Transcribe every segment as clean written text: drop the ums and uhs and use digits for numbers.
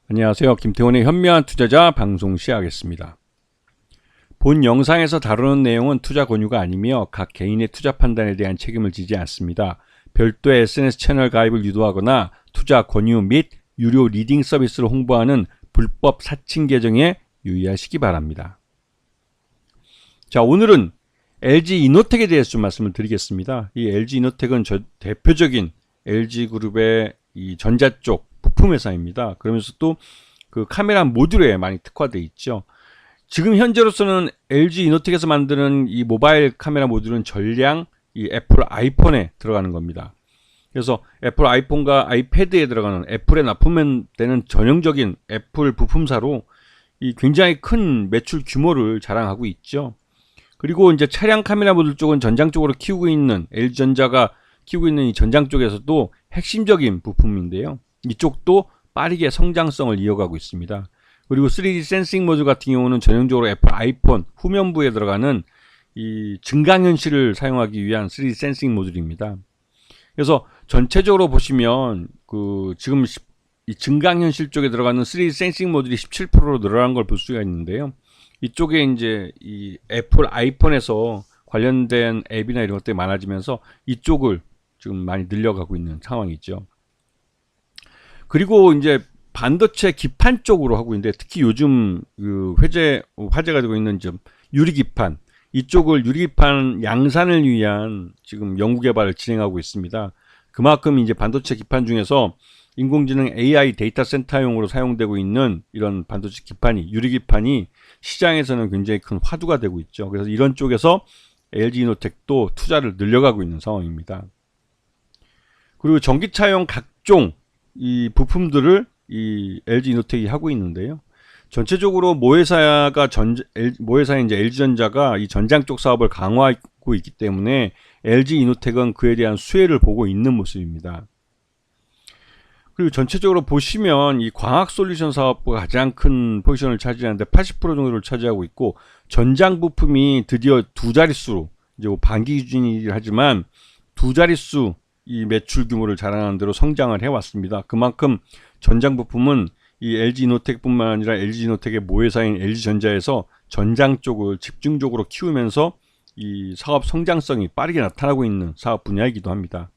안녕하세요. 김태훈의 현명한 투자자 방송 시작하겠습니다. 본 영상에서 다루는 내용은 투자 권유가 아니며 각 개인의 투자 판단에 대한 책임을 지지 않습니다. 별도의 SNS 채널 가입을 유도하거나 투자 권유 및 유료 리딩 서비스를 홍보하는 불법 사칭 계정에 유의하시기 바랍니다. 자, 오늘은 LG 이노텍에 대해서 좀 말씀을 드리겠습니다. 이 LG 이노텍은 대표적인 LG그룹의 이 전자 쪽 부품 회사입니다. 그러면서 또 그 카메라 모듈에 많이 특화되어 있죠. 지금 현재로서는 LG 이노텍에서 만드는 이 모바일 카메라 모듈은 전량 이 애플 아이폰에 들어가는 겁니다. 그래서 애플 아이폰과 아이패드에 들어가는 애플에 납품되는 전형적인 애플 부품사로 이 굉장히 큰 매출 규모를 자랑하고 있죠. 그리고 이제 차량 카메라 모듈 쪽은 전장 쪽으로 키우고 있는 LG전자가 키우고 있는 이 전장 쪽에서도 핵심적인 부품인데요. 이쪽도 빠르게 성장성을 이어가고 있습니다. 그리고 3D 센싱 모듈 같은 경우는 전형적으로 애플 아이폰 후면부에 들어가는 이 증강현실을 사용하기 위한 3D 센싱 모듈입니다. 그래서 전체적으로 보시면 그 지금 이 증강현실 쪽에 들어가는 3D 센싱 모듈이 17%로 늘어난 걸 볼 수가 있는데요. 이쪽에 이제 이 애플 아이폰에서 관련된 앱이나 이런 것들이 많아지면서 이쪽을 지금 많이 늘려가고 있는 상황이죠. 그리고 이제 반도체 기판 쪽으로 하고 있는데 특히 요즘 그 화제가 되고 있는 좀 유리기판, 이쪽을 유리기판 양산을 위한 지금 연구 개발을 진행하고 있습니다. 그만큼 이제 반도체 기판 중에서 인공지능 AI 데이터 센터용으로 사용되고 있는 이런 반도체 기판이, 유리기판이 시장에서는 굉장히 큰 화두가 되고 있죠. 그래서 이런 쪽에서 LG 이노텍도 투자를 늘려가고 있는 상황입니다. 그리고 전기차용 각종 이 부품들을 이 LG 이노텍이 하고 있는데요. 전체적으로 모회사인 이제 LG전자가 이 전장 쪽 사업을 강화하고 있기 때문에 LG 이노텍은 그에 대한 수혜를 보고 있는 모습입니다. 그리고 전체적으로 보시면 이 광학 솔루션 사업부가 가장 큰 포지션을 차지하는데 80% 정도를 차지하고 있고, 전장 부품이 드디어 두 자릿수로, 이제 뭐 반기 기준이긴 하지만 두 자릿수 이 매출 규모를 자랑하는 대로 성장을 해왔습니다. 그만큼 전장 부품은 이 LG 이노텍뿐만 아니라 LG 이노텍의 모회사인 LG전자에서 전장 쪽을 집중적으로 키우면서 이 사업 성장성이 빠르게 나타나고 있는 사업 분야이기도 합니다.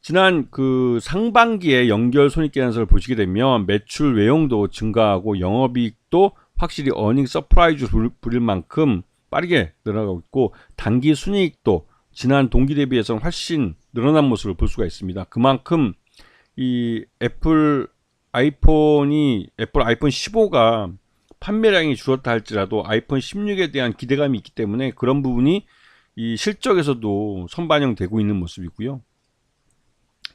지난 그 상반기에 연결 손익계산서를 보시게 되면 매출 외형도 증가하고 영업이익도 확실히 어닝 서프라이즈 부릴 만큼 빠르게 늘어나고 있고, 단기 순이익도 지난 동기 대비해서는 훨씬 늘어난 모습을 볼 수가 있습니다. 그만큼 이 애플 아이폰 15가 판매량이 줄었다 할지라도 아이폰 16에 대한 기대감이 있기 때문에 그런 부분이 이 실적에서도 선반영되고 있는 모습이고요.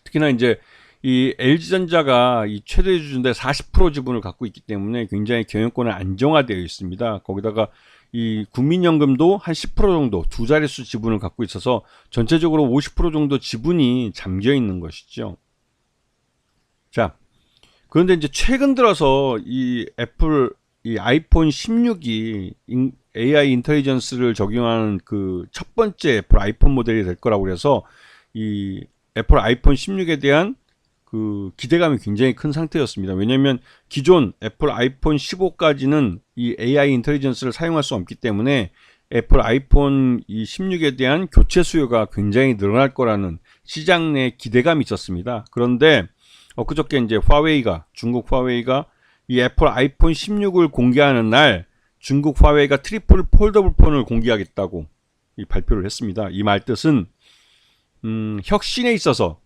특히나 이제 이 LG전자가 이 최대 주주인데 40% 지분을 갖고 있기 때문에 굉장히 경영권은 안정화되어 있습니다. 거기다가 이 국민연금도 한 10% 정도 두 자릿수 지분을 갖고 있어서 전체적으로 50% 정도 지분이 잠겨 있는 것이죠. 자, 그런데 이제 최근 들어서 이 애플 이 아이폰 16이 AI 인텔리전스를 적용하는 그 첫 번째 애플 아이폰 모델이 될 거라고 그래서 이 애플 아이폰 16에 대한 그 기대감이 굉장히 큰 상태였습니다. 왜냐하면 기존 애플 아이폰 15까지는 이 AI 인텔리전스를 사용할 수 없기 때문에 애플 아이폰 16에 대한 교체 수요가 굉장히 늘어날 거라는 시장 내 기대감이 있었습니다. 그런데 엊그저께 이제 중국 화웨이가 이 애플 아이폰 16을 공개하는 날 중국 화웨이가 트리플 폴더블 폰을 공개하겠다고 이 발표를 했습니다. 이 말 뜻은 혁신에 있어서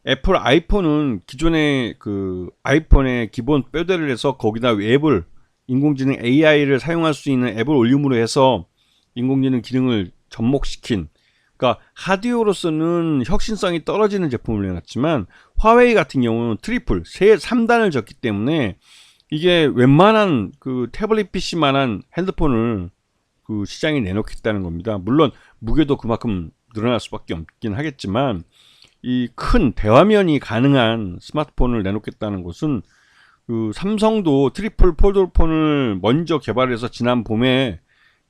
애플 아이폰은 기존의 그 아이폰의 기본 뼈대를 해서 거기다 앱을, 인공지능 AI를 사용할 수 있는 앱을 올림으로 해서 인공지능 기능을 접목시킨, 그러니까 하드웨어로서는 혁신성이 떨어지는 제품을 내놨지만 화웨이 같은 경우는 트리플 3단을 졌기 때문에 이게 웬만한 그 태블릿 PC만한 핸드폰을 그 시장에 내놓겠다는 겁니다. 물론 무게도 그만큼 늘어날 수밖에 없긴 하겠지만 이 큰 대화면이 가능한 스마트폰을 내놓겠다는 것은 그 삼성도 트리플 폴더폰을 먼저 개발해서 지난 봄에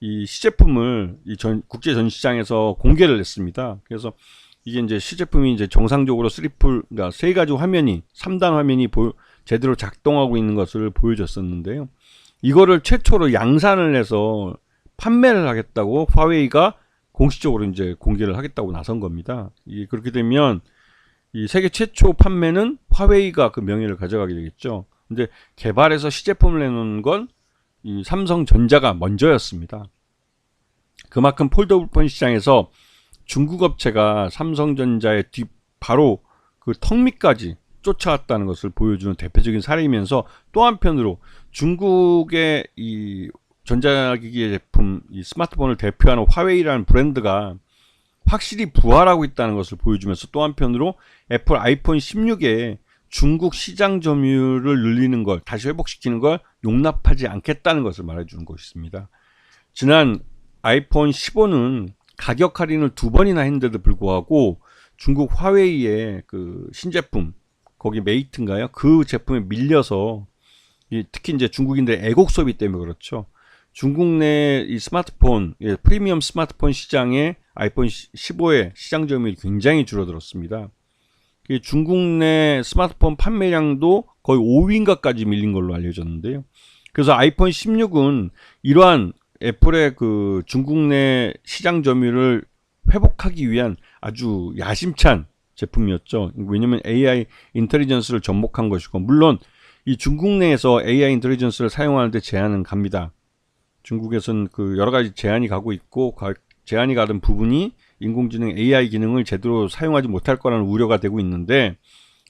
이 시제품을 국제 전시장에서 공개를 했습니다. 그래서 이게 이제 시제품이 이제 정상적으로 그러니까 세 가지 화면이 3단 화면이 제대로 작동하고 있는 것을 보여줬었는데요. 이거를 최초로 양산을 해서 판매를 하겠다고 화웨이가 공식적으로 이제 공개를 하겠다고 나선 겁니다. 그렇게 되면 이 세계 최초 판매는 화웨이가 그 명예를 가져가게 되겠죠. 근데 개발해서 시제품을 내놓은 건 이 삼성전자가 먼저였습니다. 그만큼 폴더블폰 시장에서 중국 업체가 삼성전자의 바로 그 턱 밑까지 쫓아왔다는 것을 보여주는 대표적인 사례이면서, 또 한편으로 중국의 이 전자기기 제품, 이 스마트폰을 대표하는 화웨이라는 브랜드가 확실히 부활하고 있다는 것을 보여주면서, 또 한편으로 애플 아이폰 16에 중국 시장 점유율을 늘리는 걸, 다시 회복시키는 걸 용납하지 않겠다는 것을 말해주는 것입니다. 지난 아이폰 15는 가격 할인을 2번이나 했는데도 불구하고 중국 화웨이의 그 신제품, 거기 메이트인가요? 그 제품에 밀려서, 특히 이제 중국인들의 애국 소비 때문에 그렇죠. 중국 내 이 스마트폰, 프리미엄 스마트폰 시장에 아이폰 15의 시장 점유율이 굉장히 줄어들었습니다. 중국 내 스마트폰 판매량도 거의 5위인가까지 밀린 걸로 알려졌는데요. 그래서 아이폰 16은 이러한 애플의 그 중국 내 시장 점유율을 회복하기 위한 아주 야심찬 제품이었죠. 왜냐하면 AI 인텔리전스를 접목한 것이고, 물론 이 중국 내에서 AI 인텔리전스를 사용하는데 제한은 갑니다. 중국에서는 그 여러 가지 제한이 가고 있고, 제한이 가던 부분이 인공지능 AI 기능을 제대로 사용하지 못할 거라는 우려가 되고 있는데,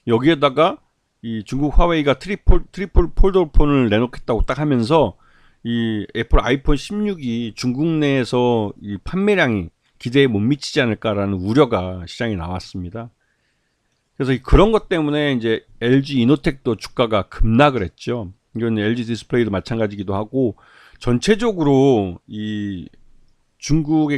여기에다가 이 중국 화웨이가 트리플 폴더폰을 내놓겠다고 딱 하면서 이 애플 아이폰 16이 중국 내에서 이 판매량이 기대에 못 미치지 않을까라는 우려가 시장에 나왔습니다. 그래서 그런 것 때문에 이제 LG 이노텍도 주가가 급락을 했죠. 이건 LG 디스플레이도 마찬가지기도 하고, 전체적으로 이 중국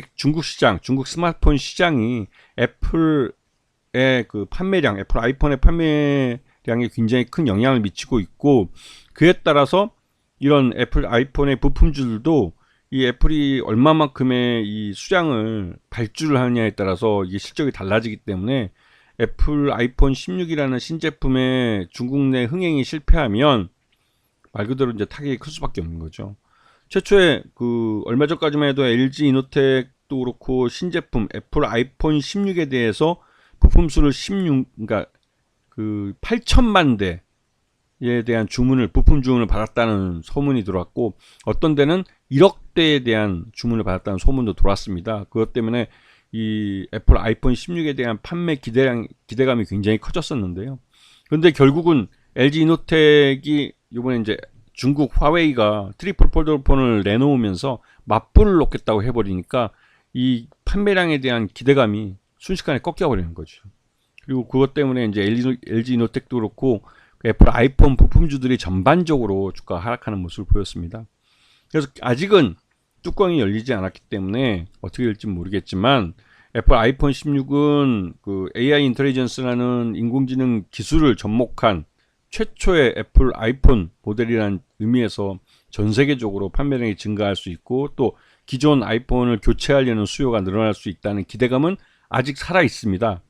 시장, 중국 스마트폰 시장이 애플의 그 판매량, 애플 아이폰의 판매량에 굉장히 큰 영향을 미치고 있고, 그에 따라서 이런 애플 아이폰의 부품주들도 이 애플이 얼마만큼의 이 수량을 발주를 하느냐에 따라서 이게 실적이 달라지기 때문에, 애플 아이폰 16이라는 신제품의 중국 내 흥행이 실패하면 말 그대로 이제 타격이 클 수밖에 없는 거죠. 최초에 그 얼마 전까지만 해도 LG 이노텍도 그렇고 신제품 애플 아이폰 16에 대해서 부품 수를 16, 그러니까 그 8천만 대에 대한 부품 주문을 받았다는 소문이 들어왔고, 어떤 데는 1억 대에 대한 주문을 받았다는 소문도 들어왔습니다. 그것 때문에 이 애플 아이폰 16에 대한 판매 기대감이 굉장히 커졌었는데요. 그런데 결국은 LG 이노텍이 이번에 이제 중국 화웨이가 트리플 폴더폰을 내놓으면서 맞불을 놓겠다고 해버리니까 이 판매량에 대한 기대감이 순식간에 꺾여버리는 거죠. 그리고 그것 때문에 이제 LG 이노텍도 그렇고 애플 아이폰 부품주들이 전반적으로 주가 하락하는 모습을 보였습니다. 그래서 아직은 뚜껑이 열리지 않았기 때문에 어떻게 될지 모르겠지만, 애플 아이폰 16은 그 AI 인텔리전스라는 인공지능 기술을 접목한 최초의 애플 아이폰 모델이라는 의미에서 전 세계적으로 판매량이 증가할 수 있고, 또 기존 아이폰을 교체하려는 수요가 늘어날 수 있다는 기대감은 아직 살아 있습니다.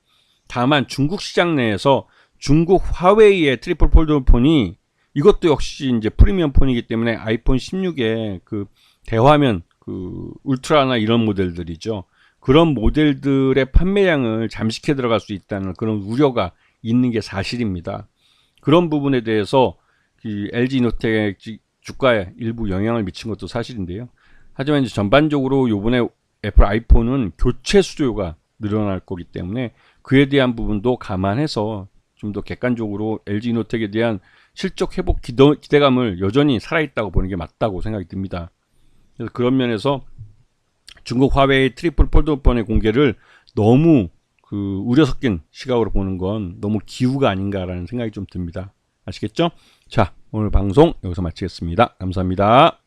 다만 중국 시장 내에서 중국 화웨이의 트리플 폴더폰이, 이것도 역시 이제 프리미엄 폰이기 때문에 아이폰 16의 그 대화면 그 울트라나 이런 모델들이죠. 그런 모델들의 판매량을 잠식해 들어갈 수 있다는 그런 우려가 있는 게 사실입니다. 그런 부분에 대해서 이 LG 이노텍 주가에 일부 영향을 미친 것도 사실인데요. 하지만 이제 전반적으로 이번에 애플 아이폰은 교체 수요가 늘어날 거기 때문에 그에 대한 부분도 감안해서 좀 더 객관적으로 LG 이노텍에 대한 실적 회복 기대감을 여전히 살아있다고 보는 게 맞다고 생각이 듭니다. 그래서 그런 면에서 중국 화웨이 트리플 폴더폰의 공개를 너무 그 우려 섞인 시각으로 보는 건 너무 기우가 아닌가라는 생각이 좀 듭니다. 아시겠죠? 자, 오늘 방송 여기서 마치겠습니다. 감사합니다.